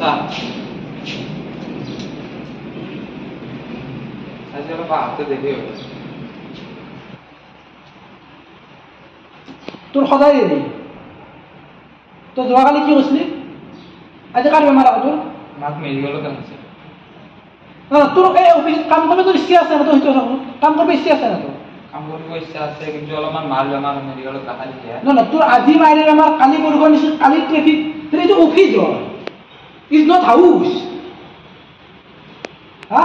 sir আজকে বাড়তে দেৰি হয়ে তোৰ সদায় দেৰি তো যোৱাকালি কি কৈছিলি আজি কাৰ বেমাৰ আকৌ তোৰ মাক মেডিকেলত আনিছে তোৰ এই অফিচত কাম কৰিব তোৰ ইচ্ছা আছে না তোৰ সেইটো কাম কৰিব ইচ্ছা আছে না তোৰ কাম কৰিব ইচ্ছা আছে কিন্তু অলপমান মাৰ বেমাৰ মেডিকেলত দেখাই দিছে না তোৰ আজি মাইৰে বেমাৰ কালি বৰষুণ নিছিল কালি ট্ৰেফিক তোৰ এইটো অফিচ হয় ইজ নট হাউচ হা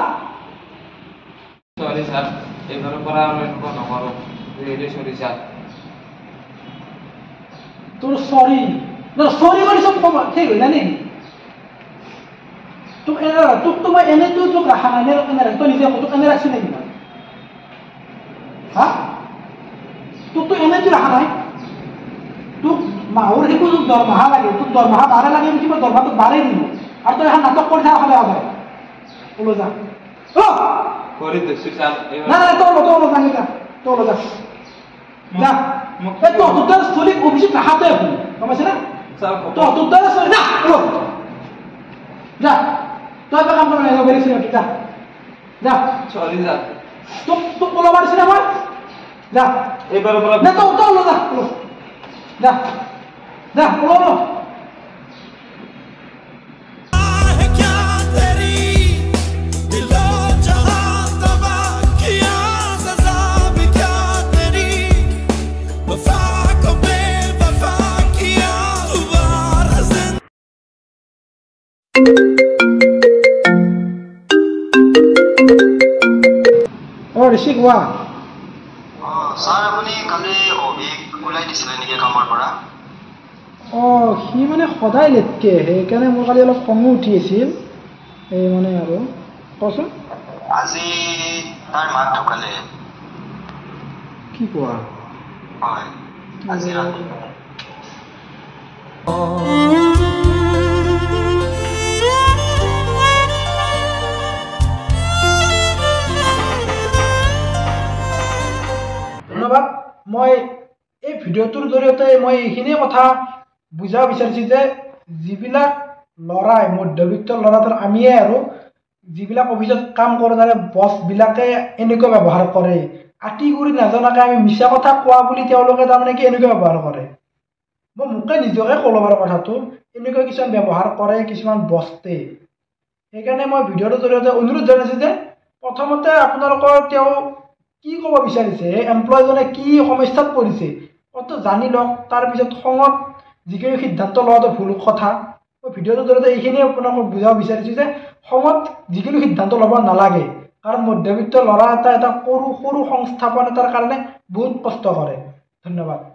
সৰি স্যাৰ এইবাৰৰ পৰা আৰু এনেকুৱা নকৰোঁ ৰেডি সৰি স্যাৰ তোৰ সৰি সৰি কৰি চব কম ঠিক হৈ জানি তোক তোক মই এনেতো তোক ৰাখা নাই এনে তই নিজে তোক এনে ৰাখছি নেকি মই হা তোকতো এনেতো ৰাখা নাই তোক মাহৰ একো তোক দৰমহা লাগে তোক দৰমহা বাঢ়ে লাগে নেকি মই দৰমহা তোক বাঢ়ে দিম আৰু তই এখন নাটক কৰি থাকা সদায় সদায় ওলো যা কৰি দিছোঁ স্যাৰ না না তোৰ জানি যা তোৰ যা যা এই তোৰ স্থলীক অফিচত ৰাখাতে আপুনি গম পাইছে না তোৰ স্থলী না যা তই এটা কাম কৰা বেৰিছি নেকি যা যা সৰি স্যাৰ তোক ওলাব দিছে না মই যা এইবাৰৰ পৰা না তই ওলো যা যা যা ওলো ঋষি কোৱা স্যাৰ আপনি কালি অভিক ওলাই দিছিলে নেকি কামৰ পৰা সি মানে সদায় লেটকে সেইকাৰণে মোৰ কালি অলপ খঙো উঠি আছিল এই মানে আৰু কচোন আজি তাৰ মাক ঢুকালে কি কোৱা হয় আজি ৰাতি ধন্যবাদ মই এই ভিডিঅ'টোৰ জৰিয়তে মই এইখিনিয়ে কথা বুজাব বিচাৰিছোঁ যে যিবিলাক ল'ৰাই মধ্যবিত্ত ল'ৰাটোৰ আমিয়ে আৰু যিবিলাক অফিচত কাম কৰোঁ তাৰে বছবিলাকে এনেকুৱা ব্যৱহাৰ কৰে আঁতি গুৰি নাজনাকৈ আমি মিছা কথা কোৱা বুলি তেওঁলোকে তাৰমানে কি এনেকুৱা ব্যৱহাৰ কৰে মই মোকে নিজকে ক'লো বাৰু কথাটো এনেকুৱা কিছুমান ব্যৱহাৰ কৰে কিছুমান বস্তে সেইকাৰণে মই ভিডিঅ'টোৰ জৰিয়তে অনুৰোধ জনাইছোঁ যে প্ৰথমতে আপোনালোকৰ তেওঁ কি ক'ব বিচাৰিছে এমপ্লয়জনে কি সমস্যাত পৰিছে অত জানি লওক তাৰপিছত খঙত যিকোনো সিদ্ধান্ত লোৱাটো ভুল কথা মই ভিডিঅ'টোৰ জৰিয়তে এইখিনিয়ে আপোনালোকক বুজাব বিচাৰিছোঁ যে খঙত যিকোনো সিদ্ধান্ত ল'ব নালাগে কাৰণ মধ্যবিত্ত ল'ৰা এটা সৰু সংস্থাপন এটাৰ কাৰণে বহুত কষ্ট কৰে ধন্যবাদ